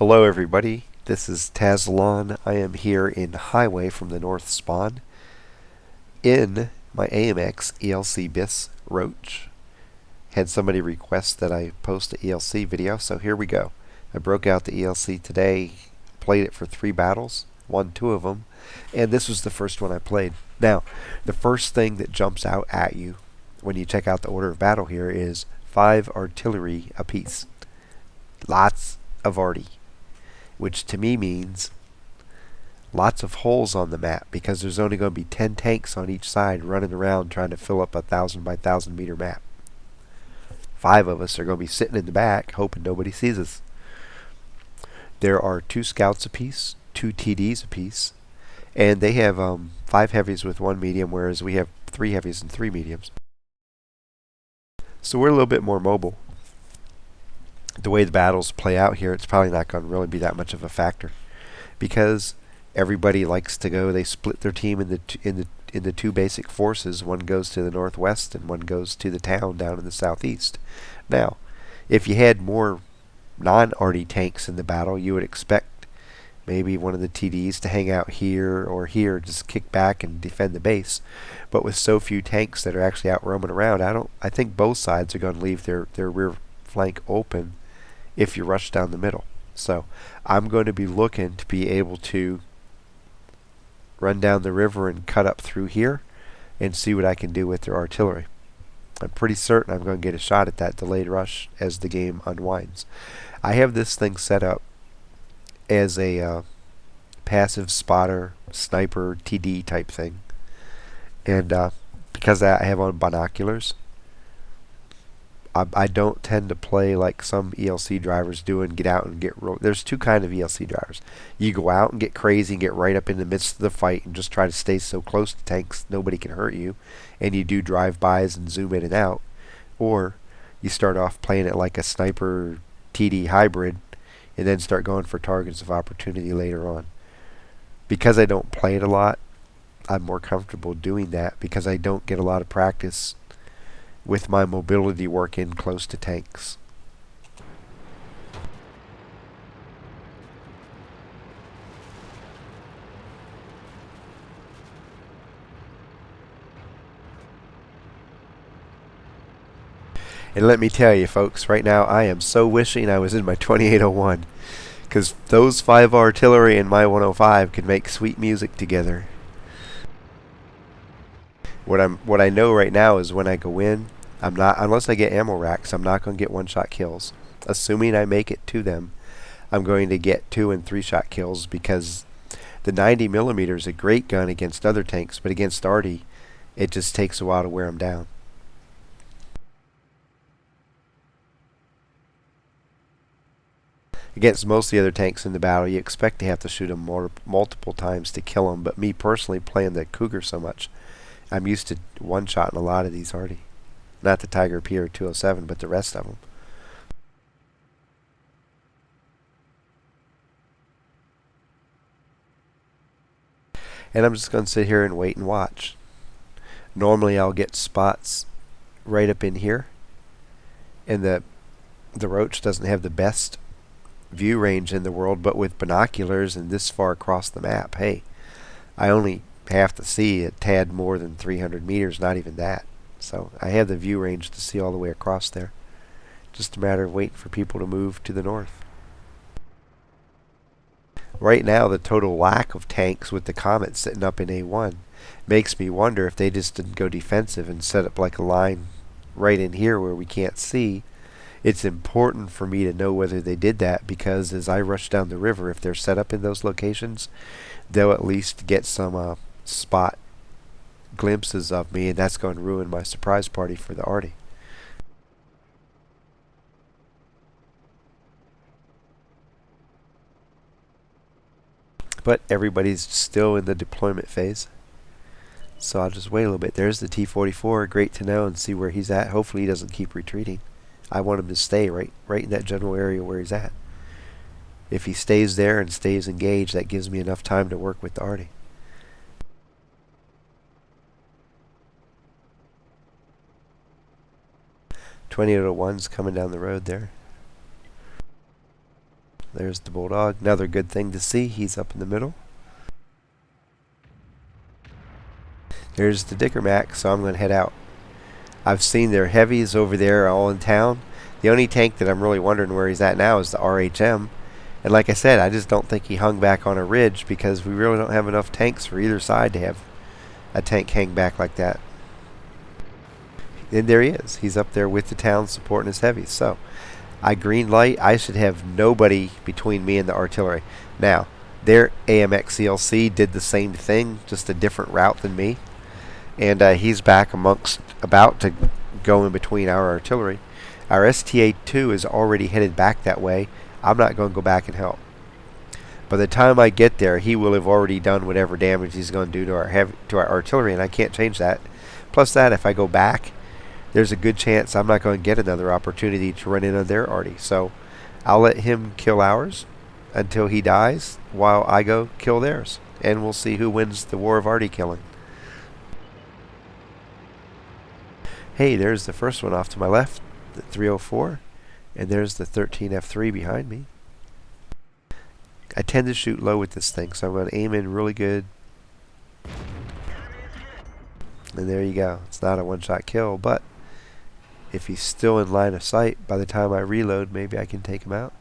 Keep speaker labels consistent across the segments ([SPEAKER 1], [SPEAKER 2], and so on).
[SPEAKER 1] Hello everybody, this is Tazlon. I am here in Highway from the North Spawn in my AMX ELC BIS Roach. Had somebody request that I post an ELC video, so here we go. I broke out the ELC today, played it for 3 battles, won 2 of them, and this was the first one I played. Now, the first thing that jumps out at you when you check out the order of battle here is 5 artillery apiece. Lots of arty, which to me means lots of holes on the map because there's only going to be 10 tanks on each side running around trying to fill up a 1,000 by 1,000 meter map. 5 of us are going to be sitting in the back hoping nobody sees us. There are 2 scouts apiece, 2 TDs apiece, and they have 5 heavies with 1 medium, whereas we have 3 heavies and 3 mediums. So we're a little bit more mobile. The way the battles play out here, it's probably not going to really be that much of a factor because everybody likes to go. They split their team in the 2 basic forces. One goes to the northwest and one goes to the town down in the southeast. Now, if you had more non-arty tanks in the battle, you would expect maybe one of the TDs to hang out here or here, just kick back and defend the base. But with so few tanks that are actually out roaming around, I think both sides are going to leave their rear flank open if you rush down the middle. So I'm going to be looking to be able to run down the river and cut up through here and see what I can do with their artillery. I'm pretty certain I'm going to get a shot at that delayed rush as the game unwinds. I have this thing set up as a passive spotter, sniper, TD type thing. And because I have on binoculars, I don't tend to play like some ELC drivers do and get out and get there's 2 kind of ELC drivers. You go out and get crazy and get right up in the midst of the fight and just try to stay so close to tanks nobody can hurt you, and you do drive-bys and zoom in and out. Or you start off playing it like a sniper TD hybrid and then start going for targets of opportunity later on. Because I don't play it a lot, I'm more comfortable doing that because I don't get a lot of practice with my mobility work in close to tanks. And let me tell you folks, right now I am so wishing I was in my 2801 because those 5 artillery and my 105 could make sweet music together. What I know right now is when I go in, I'm not, unless I get ammo racks, I'm not going to get 1-shot kills. Assuming I make it to them, I'm going to get 2 and 3-shot kills because the 90mm is a great gun against other tanks, but against arty, it just takes a while to wear them down. Against most of the other tanks in the battle, you expect to have to shoot them multiple times to kill them, but me personally playing the Cougar so much, I'm used to 1-shotting a lot of these arty. Not the Tiger P or 207, but the rest of them. And I'm just going to sit here and wait and watch. Normally I'll get spots right up in here, and the Roach doesn't have the best view range in the world, but with binoculars and this far across the map, hey, I only have to see a tad more than 300 meters, not even that. So I have the view range to see all the way across there. Just a matter of waiting for people to move to the north. Right now, the total lack of tanks with the Comet sitting up in A1 makes me wonder if they just didn't go defensive and set up like a line right in here where we can't see. It's important for me to know whether they did that because as I rush down the river, if they're set up in those locations, they'll at least get some spot glimpses of me, and that's going to ruin my surprise party for the arty. But everybody's still in the deployment phase, so I'll just wait a little bit. There's the T-44. Great to know and see where he's at. Hopefully he doesn't keep retreating. I want him to stay right in that general area where he's at. If he stays there and stays engaged, that gives me enough time to work with the arty. 2801's coming down the road there. There's the Bulldog. Another good thing to see. He's up in the middle. There's the Dickermack, so I'm going to head out. I've seen their heavies over there all in town. The only tank that I'm really wondering where he's at now is the RHM. And like I said, I just don't think he hung back on a ridge because we really don't have enough tanks for either side to have a tank hang back like that. And there he is. He's up there with the town supporting his heavies. So I green light. I should have nobody between me and the artillery. Now, their AMX ELC did the same thing, just a different route than me. And he's back about to go in between our artillery. Our STA-2 is already headed back that way. I'm not going to go back and help. By the time I get there, he will have already done whatever damage he's going to do to our artillery, and I can't change that. Plus that, if I go back, there's a good chance I'm not going to get another opportunity to run in on their arty. So I'll let him kill ours until he dies while I go kill theirs. And we'll see who wins the war of arty killing. Hey, there's the first one off to my left, the 304. And there's the 13F3 behind me. I tend to shoot low with this thing, so I'm going to aim in really good. And there you go. It's not a one-shot kill, but if he's still in line of sight, by the time I reload, maybe I can take him out.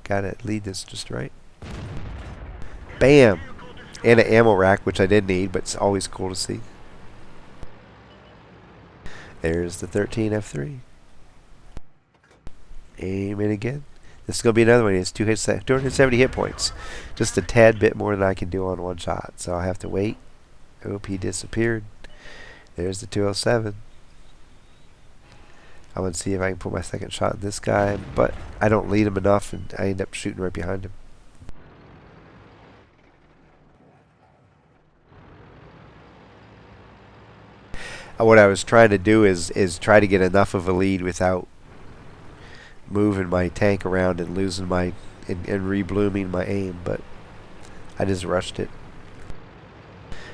[SPEAKER 1] Gotta lead this just right. Bam! And an ammo rack, which I did need, but it's always cool to see. There's the 13F3. Aim in again. This is going to be another one. He has 270 hit points. Just a tad bit more than I can do on one shot. So I'll have to wait. Oop, he disappeared. There's the 207. I'm going to see if I can put my second shot in this guy. But I don't lead him enough, and I end up shooting right behind him. What I was trying to do is try to get enough of a lead without moving my tank around and losing my and reblooming my aim, but I just rushed it.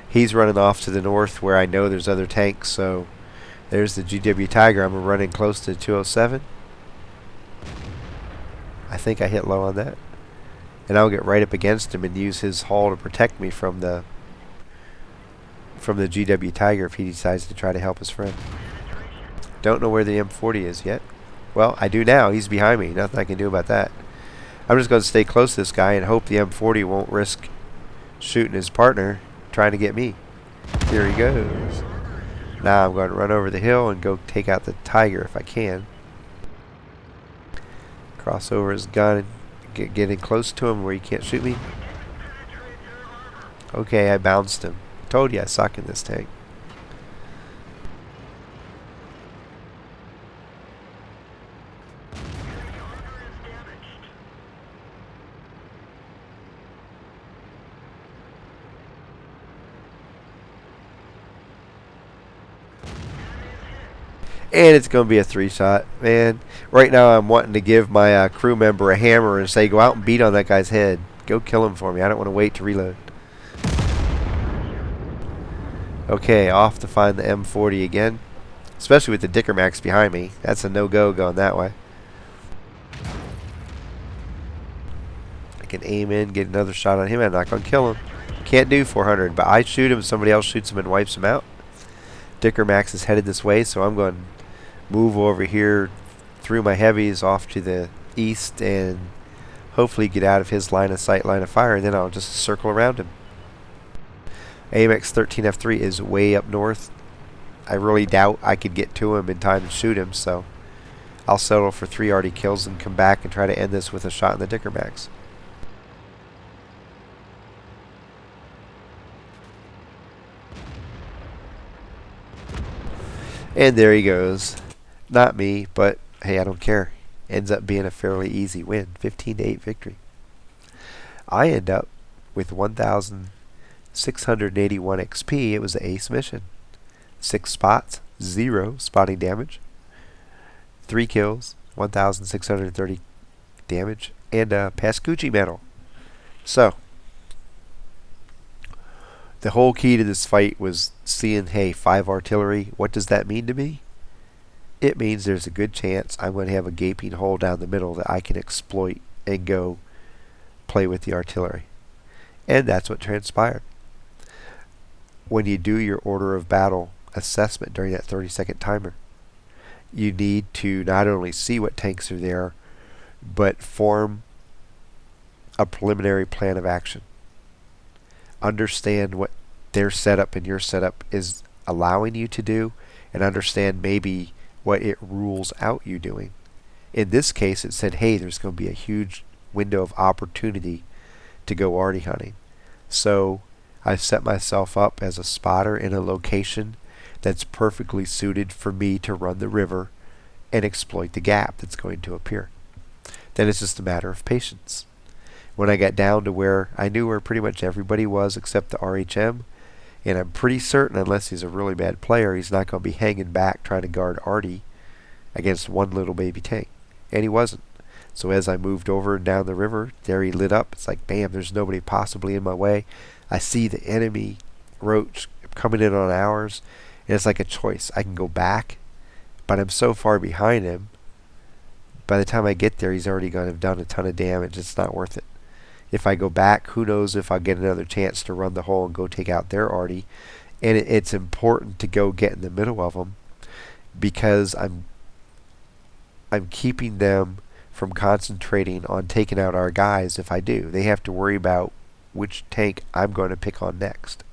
[SPEAKER 1] He's running off to the north where I know there's other tanks, so there's the GW Tiger. I'm running close to 207. I think I hit low on that. And I'll get right up against him and use his hull to protect me from the GW Tiger if he decides to try to help his friend. Don't know where the M40 is yet. Well, I do now. He's behind me. Nothing I can do about that. I'm just going to stay close to this guy and hope the M40 won't risk shooting his partner trying to get me. Here he goes. Now I'm going to run over the hill and go take out the Tiger if I can. Cross over his gun and get in close to him where he can't shoot me. Okay, I bounced him. Told you I suck in this tank. And it's going to be a 3-shot. Man, right now I'm wanting to give my crew member a hammer and say, go out and beat on that guy's head. Go kill him for me. I don't want to wait to reload. Okay, off to find the M40 again. Especially with the Dickermacks behind me. That's a no-go going that way. I can aim in, get another shot on him. I'm not going to kill him. Can't do 400, but I shoot him, somebody else shoots him and wipes him out. Dickermax is headed this way, so I'm going to move over here through my heavies off to the east and hopefully get out of his line of sight, line of fire, and then I'll just circle around him. AMX 13F3 is way up north. I really doubt I could get to him in time to shoot him, so I'll settle for 3 arty kills and come back and try to end this with a shot in the Dickermax. And there he goes. Not me, but hey, I don't care. Ends up being a fairly easy win. 15-8 victory. I end up with 1,681 XP. It was an ace mission. 6 spots, 0 spotting damage. 3 kills, 1,630 damage, and a Pascucci medal. So, the whole key to this fight was seeing, hey, 5 artillery. What does that mean to me? It means there's a good chance I'm going to have a gaping hole down the middle that I can exploit and go play with the artillery. And that's what transpired. When you do your order of battle assessment during that 30-second timer, you need to not only see what tanks are there, but form a preliminary plan of action. Understand what their setup and your setup is allowing you to do, and understand maybe what it rules out you doing. In this case, it said, hey, there's going to be a huge window of opportunity to go arty hunting. So I set myself up as a spotter in a location that's perfectly suited for me to run the river and exploit the gap that's going to appear. Then it's just a matter of patience. When I got down to where I knew where pretty much everybody was except the RHM, and I'm pretty certain, unless he's a really bad player, he's not going to be hanging back trying to guard Artie against one little baby tank. And he wasn't. So as I moved over and down the river, there he lit up. It's like, bam, there's nobody possibly in my way. I see the enemy roach coming in on ours, and it's like a choice. I can go back, but I'm so far behind him, by the time I get there, he's already going to have done a ton of damage. It's not worth it. If I go back, who knows if I'll get another chance to run the hole and go take out their arty. And it's important to go get in the middle of them, because I'm keeping them from concentrating on taking out our guys. If I do, they have to worry about which tank I'm going to pick on next.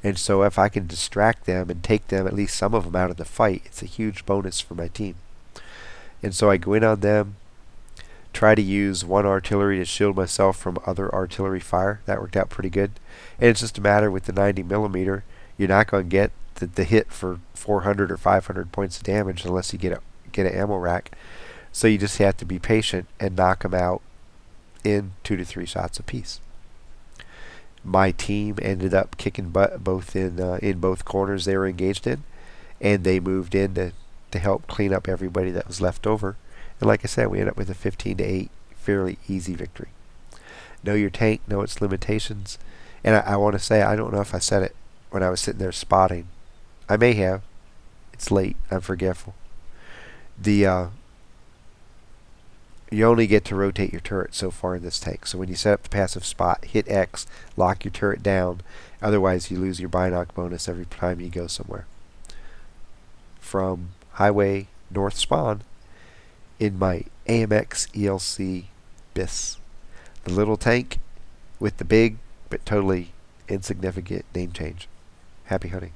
[SPEAKER 1] And so if I can distract them and take them, at least some of them, out of the fight, it's a huge bonus for my team. And so I go in on them, try to use one artillery to shield myself from other artillery fire. That worked out pretty good. And it's just a matter with the 90mm, you're not going to get the hit for 400 or 500 points of damage unless you get an ammo rack. So you just have to be patient and knock them out in 2 to 3 shots apiece. My team ended up kicking butt both in both corners they were engaged in, and they moved in to help clean up everybody that was left over. And like I said, we ended up with a 15-8 fairly easy victory. Know your tank, know its limitations. And I want to say, I don't know if I said it when I was sitting there spotting. I may have. It's late. I'm forgetful. You only get to rotate your turret so far in this tank. So when you set up the passive spot, hit X, lock your turret down. Otherwise, you lose your binoc bonus every time you go somewhere. From Highway North Spawn, in my AMX ELC BIS. The little tank with the big but totally insignificant name change. Happy hunting.